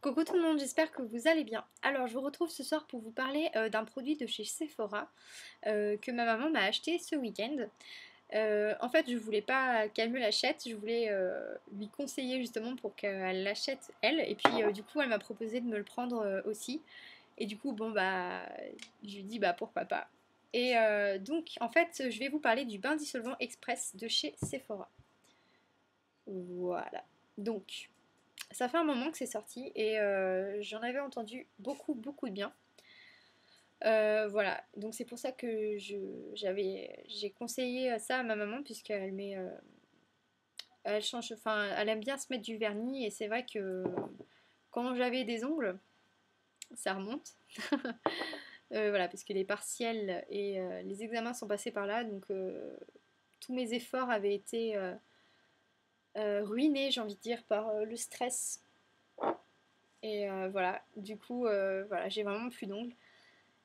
Coucou tout le monde, j'espère que vous allez bien. Alors je vous retrouve ce soir pour vous parler d'un produit de chez Sephora que ma maman m'a acheté ce week-end. En fait je voulais pas qu'elle me l'achète, je voulais lui conseiller justement pour qu'elle l'achète elle. Et puis du coup elle m'a proposé de me le prendre aussi. Et du coup bon bah je lui dis bah pourquoi pas. Et donc en fait je vais vous parler du bain dissolvant express de chez Sephora. Voilà. Donc ça fait un moment que c'est sorti et j'en avais entendu beaucoup de bien. Voilà, donc c'est pour ça que j'ai conseillé ça à ma maman puisqu'elle met, elle change, enfin, elle aime bien se mettre du vernis et c'est vrai que quand j'avais des ongles, ça remonte. Voilà, parce que les partiels et les examens sont passés par là, donc tous mes efforts avaient été ruinés, j'ai envie de dire, par le stress. Et voilà, du coup, voilà, j'ai vraiment plus d'ongles.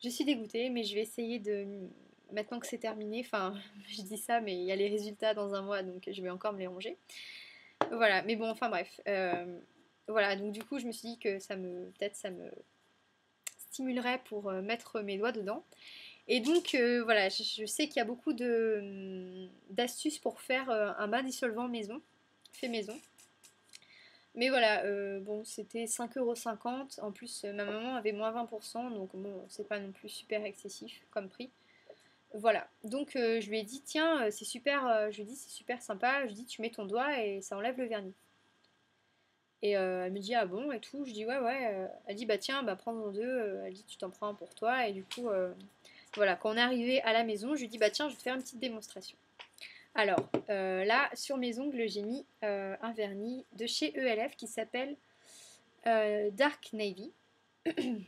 Je suis dégoûtée, mais je vais essayer de. Maintenant que c'est terminé, enfin, je dis ça, mais il y a les résultats dans un mois, donc je vais encore me les ranger. Voilà, mais bon, enfin bref. Voilà, donc du coup, je me suis dit que peut-être ça me stimulerait pour mettre mes doigts dedans. Et donc, voilà, je sais qu'il y a beaucoup d'astuces pour faire un bain dissolvant maison, fait maison. Mais voilà, bon, c'était 5,50 €. En plus, ma maman avait moins 20%, donc bon, c'est pas non plus super excessif comme prix. Voilà, donc je lui ai dit, tiens, c'est super, je lui ai dit, c'est super sympa. Je lui ai dit, tu mets ton doigt et ça enlève le vernis. Et elle me dit, ah bon, et tout. Je dis, ouais, ouais. Elle dit, bah tiens, bah prends-en deux. Elle dit, tu t'en prends un pour toi. Et du coup, voilà, quand on est arrivé à la maison, je lui dis, bah tiens, je vais te faire une petite démonstration. Alors, là, sur mes ongles, j'ai mis un vernis de chez ELF qui s'appelle Dark Navy,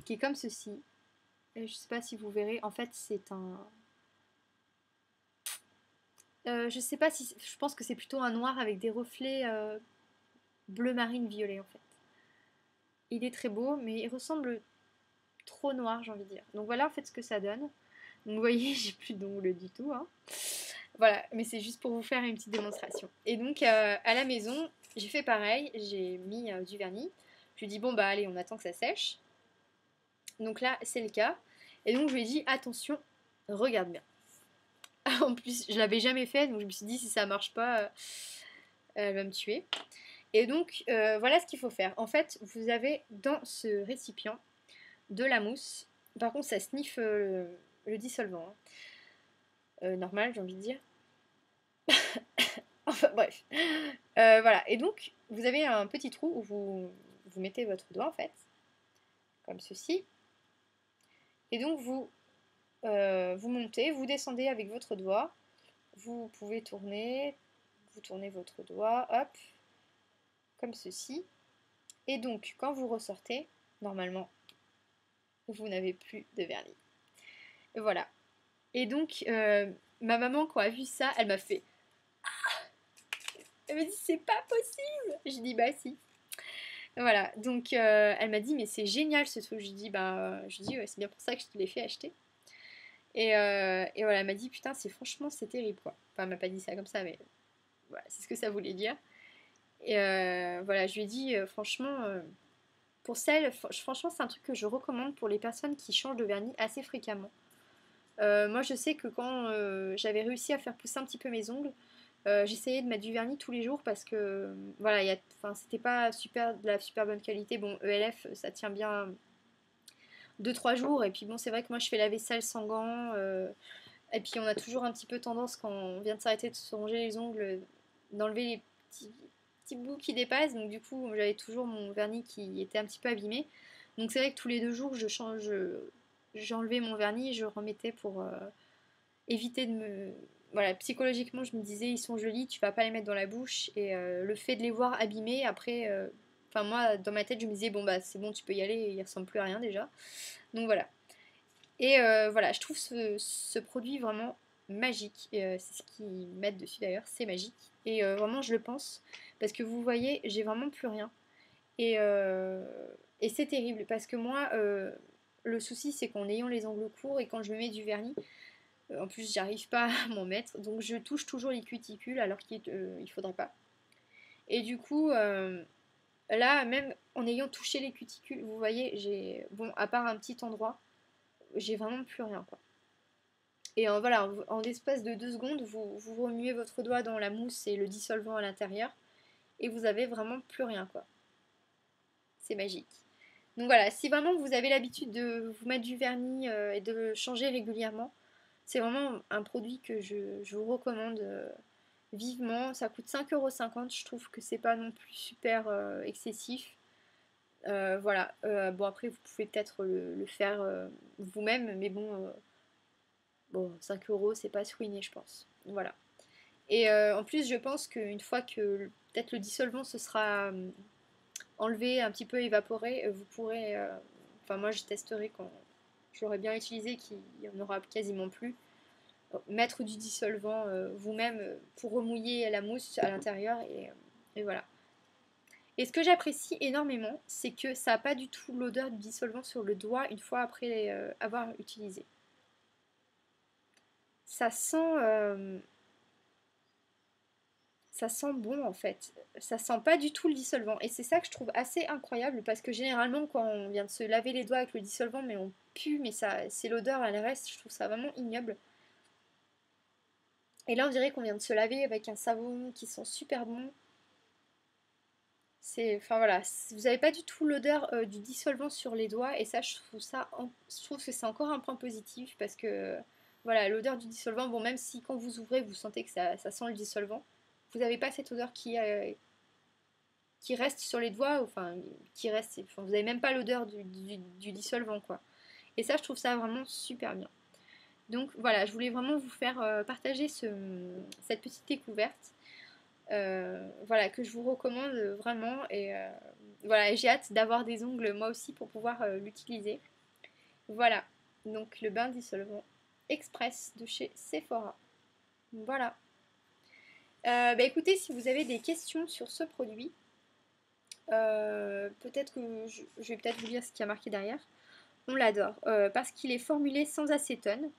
qui est comme ceci. Et je sais pas si vous verrez, en fait, c'est un. Je sais pas si. Je pense que c'est plutôt un noir avec des reflets bleu marine violet, en fait. Il est très beau, mais il ressemble trop noir, j'ai envie de dire. Donc voilà, en fait, ce que ça donne. Donc vous voyez, j'ai plus d'ongles du tout, hein. Voilà, mais c'est juste pour vous faire une petite démonstration. Et donc, à la maison, j'ai fait pareil, j'ai mis du vernis. Je lui ai dit, bon, bah allez, on attend que ça sèche. Donc là, c'est le cas. Et donc, je lui ai dit, attention, regarde bien. En plus, je l'avais jamais fait, donc je me suis dit, si ça marche pas, elle va me tuer. Et donc, voilà ce qu'il faut faire. En fait, vous avez dans ce récipient de la mousse. Par contre, ça sniffe le dissolvant, hein. Normal, j'ai envie de dire. Enfin, bref. Voilà. Et donc, vous avez un petit trou où vous mettez votre doigt, en fait, comme ceci. Et donc, vous montez, vous descendez avec votre doigt. Vous pouvez tourner, vous tournez votre doigt, hop, comme ceci. Et donc, quand vous ressortez, normalement, vous n'avez plus de vernis. Et voilà. Et donc, ma maman, quand elle a vu ça, elle m'a fait. Elle m'a dit, c'est pas possible. J'ai dit, bah si. Voilà. Donc, elle m'a dit, mais c'est génial ce truc. J'ai dit, bah, ouais, c'est bien pour ça que je te l'ai fait acheter. Et voilà, elle m'a dit, putain, franchement, c'est terrible, quoi. Enfin, elle m'a pas dit ça comme ça, mais voilà, c'est ce que ça voulait dire. Et voilà, je lui ai dit, franchement, pour celle, franchement, c'est un truc que je recommande pour les personnes qui changent de vernis assez fréquemment. Moi, je sais que quand j'avais réussi à faire pousser un petit peu mes ongles, j'essayais de mettre du vernis tous les jours parce que voilà, enfin, c'était pas de la super bonne qualité. Bon, ELF, ça tient bien 2 3 jours. Et puis bon, c'est vrai que moi, je fais la vaisselle sans gants. Et puis on a toujours un petit peu tendance, quand on vient de s'arrêter de se ronger les ongles, d'enlever les petits bouts qui dépassent. Donc du coup, j'avais toujours mon vernis qui était un petit peu abîmé. Donc c'est vrai que tous les 2 jours, j'enlevais mon vernis et je remettais pour éviter de me. Voilà, psychologiquement, je me disais, ils sont jolis, tu vas pas les mettre dans la bouche. Et le fait de les voir abîmés, après. Enfin, moi, dans ma tête, je me disais, bon, bah, c'est bon, tu peux y aller, il ressemble plus à rien déjà. Donc voilà. Et voilà, je trouve ce produit vraiment magique. C'est ce qu'ils mettent dessus d'ailleurs, c'est magique. Et vraiment, je le pense. Parce que vous voyez, j'ai vraiment plus rien. Et c'est terrible. Parce que moi, le souci, c'est qu'en ayant les ongles courts et quand je me mets du vernis, en plus, j'arrive pas à m'en mettre. Donc je touche toujours les cuticules alors qu'il faudrait pas. Et du coup, Là, même en ayant touché les cuticules, vous voyez, j'ai, bon, à part un petit endroit, j'ai vraiment plus rien, quoi. Et voilà, en l'espace de 2 secondes, vous remuez votre doigt dans la mousse et le dissolvant à l'intérieur, et vous avez vraiment plus rien, quoi. C'est magique. Donc voilà, si vraiment vous avez l'habitude de vous mettre du vernis et de le changer régulièrement, c'est vraiment un produit que je vous recommande vivement. Ça coûte 5,50 €, je trouve que c'est pas non plus super excessif. Voilà, bon après vous pouvez peut-être le faire vous-même, mais bon 5 euros c'est pas se ruiner je pense. Voilà. Et en plus je pense qu'une fois que peut-être le dissolvant se sera enlevé, un petit peu évaporé, vous pourrez, enfin moi je testerai quand je l'aurai bien utilisé qu'il n'y en aura quasiment plus. Mettre du dissolvant vous-même pour remouiller la mousse à l'intérieur et voilà. Et ce que j'apprécie énormément, c'est que ça n'a pas du tout l'odeur du dissolvant sur le doigt une fois après avoir utilisé. Ça sent, euh, ça sent bon en fait. Ça sent pas du tout le dissolvant. Et c'est ça que je trouve assez incroyable parce que généralement quand on vient de se laver les doigts avec le dissolvant, mais on pue, mais ça, c'est l'odeur, elle reste. Je trouve ça vraiment ignoble. Et là on dirait qu'on vient de se laver avec un savon qui sent super bon. C'est, enfin voilà, vous n'avez pas du tout l'odeur du dissolvant sur les doigts et ça, je trouve que c'est encore un point positif parce que voilà, l'odeur du dissolvant, bon même si quand vous ouvrez vous sentez que ça sent le dissolvant, vous n'avez pas cette odeur qui reste sur les doigts, enfin qui reste, enfin, vous n'avez même pas l'odeur du dissolvant quoi. Et ça, je trouve ça vraiment super bien. Donc voilà, je voulais vraiment vous faire partager cette petite découverte. Voilà, que je vous recommande vraiment. Et voilà, j'ai hâte d'avoir des ongles moi aussi pour pouvoir l'utiliser. Voilà, donc le bain dissolvant express de chez Sephora. Voilà. Bah écoutez, si vous avez des questions sur ce produit, peut-être que je vais peut-être vous lire ce qui a marqué derrière. On l'adore parce qu'il est formulé sans acétone,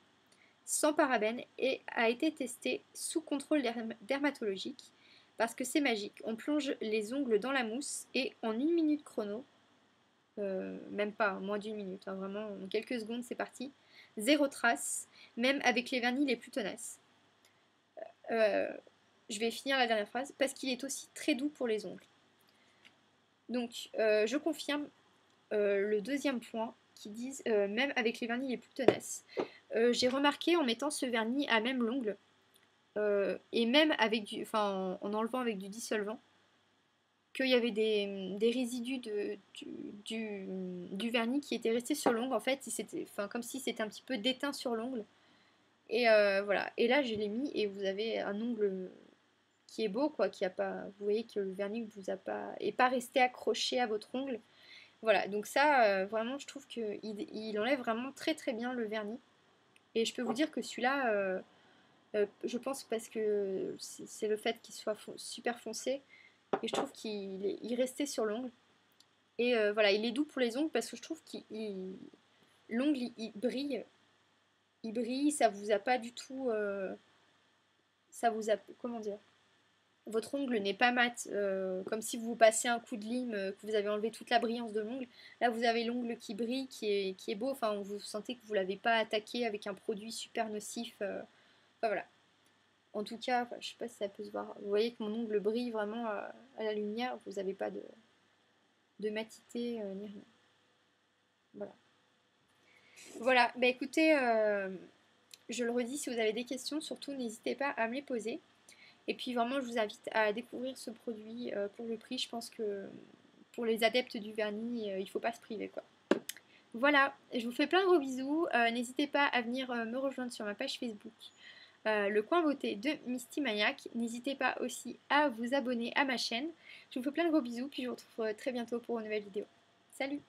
sans parabènes et a été testé sous contrôle dermatologique parce que c'est magique. On plonge les ongles dans la mousse et en 1 minute chrono, même pas, moins d'1 minute, hein, vraiment en quelques secondes c'est parti, zéro trace, même avec les vernis les plus tenaces. Euh, je vais finir la dernière phrase, parce qu'il est aussi très doux pour les ongles. Donc je confirme le deuxième point qui disent même avec les vernis les plus tenaces. J'ai remarqué en mettant ce vernis à même l'ongle et même avec en enlevant avec du dissolvant qu'il y avait des résidus du vernis qui étaient restés sur l'ongle en fait, comme si c'était un petit peu déteint sur l'ongle. Et voilà. Et là je l'ai mis et vous avez un ongle qui est beau quoi, qui a pas, vous voyez que le vernis vous a pas est pas resté accroché à votre ongle. Voilà, donc ça vraiment je trouve que il enlève vraiment très très bien le vernis. Et je peux vous dire que celui-là, je pense parce que c'est le fait qu'il soit super foncé et je trouve qu'il restait sur l'ongle. Et voilà, il est doux pour les ongles parce que je trouve qu'il l'ongle il brille, ça vous a pas du tout, ça vous a, comment dire, votre ongle n'est pas mat, comme si vous passez un coup de lime, que vous avez enlevé toute la brillance de l'ongle. Là, vous avez l'ongle qui brille, qui est beau. Enfin, vous sentez que vous l'avez pas attaqué avec un produit super nocif. Enfin, voilà. En tout cas, enfin, je sais pas si ça peut se voir. Vous voyez que mon ongle brille vraiment à la lumière. Vous n'avez pas de matité ni rien. Voilà. Voilà. Bah écoutez, je le redis, si vous avez des questions, surtout n'hésitez pas à me les poser. Et puis vraiment, je vous invite à découvrir ce produit pour le prix. Je pense que pour les adeptes du vernis, il ne faut pas se priver quoi. Voilà, je vous fais plein de gros bisous. N'hésitez pas à venir me rejoindre sur ma page Facebook, le coin beauté de Misty Maniac. N'hésitez pas aussi à vous abonner à ma chaîne. Je vous fais plein de gros bisous, puis je vous retrouve très bientôt pour une nouvelle vidéo. Salut!